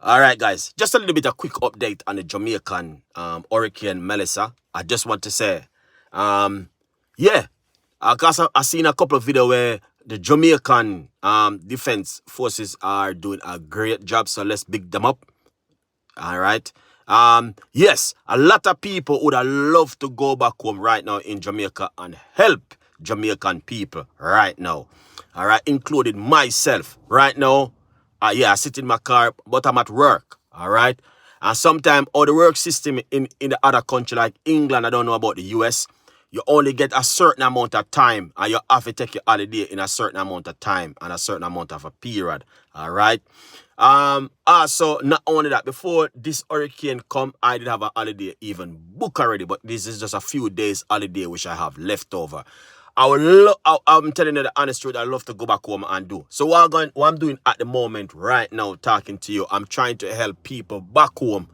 All right, guys. Just a little bit of quick update on the Jamaican Hurricane Melissa. I just want to say, yeah, because I seen a couple of videos where the Jamaican defense forces are doing a great job. So let's big them up. All right. Yes, a lot of people would have loved to go back home right now in Jamaica and help Jamaican people right now. All right, including myself right now. Yeah, I sit in my car, but I'm at work. All right. And sometimes all the work system in the other country like England, I don't know about the US, you only get a certain amount of time and you have to take your holiday in a certain amount of time and a certain amount of a period. All right. Also, not only that, before this hurricane come, I did have a holiday even book already, but this is just a few days holiday which I have left over. I'm telling you the honest truth, I love to go back home and do. So what I'm doing at the moment right now, talking to you, I'm trying to help people back home.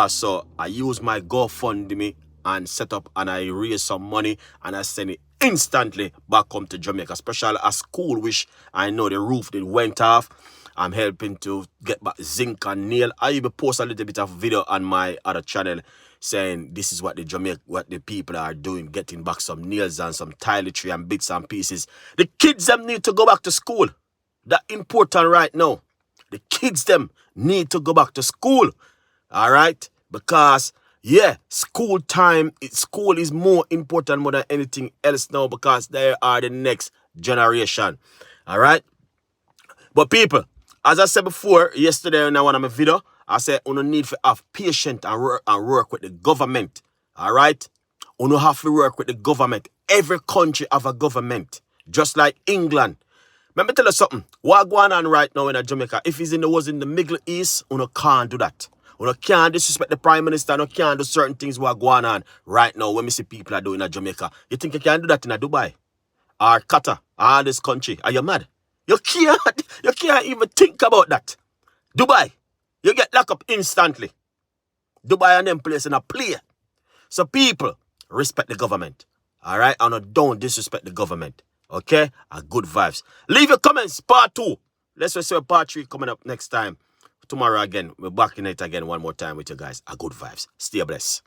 So I use my GoFundMe and set up and I raise some money and I send it instantly back home to Jamaica, especially a school which I know the roof did went off. I'm helping to get back zinc and nail. I even post a little bit of video on my other channel saying this is what the people are doing, getting back some nails and some toiletry and bits and pieces. The kids them need to go back to school. That's important right now. The kids them need to go back to school. All right? Because yeah, school is more important more than anything else now because they are the next generation. All right? But people, as I said before, yesterday in one of my video, I said, you need to have patience and work with the government. All right? You have to work with the government. Every country have a government. Just like England. Let me tell you something. What going on right now in Jamaica, if was in the Middle East, you can't do that. You can't disrespect the Prime Minister. You can't do certain things what going on right now when we see people are doing in Jamaica. You think you can do that in Dubai? Or Qatar? Or this country? Are you mad? You can't even think about that. Dubai, you get locked up instantly. Dubai and them place in a play. So people, respect the government. All right? And don't disrespect the government. Okay? Good vibes. Leave your comments, part 2. Let's see part 3 coming up next time. Tomorrow again, we're back in it again one more time with you guys. Good vibes. Stay blessed.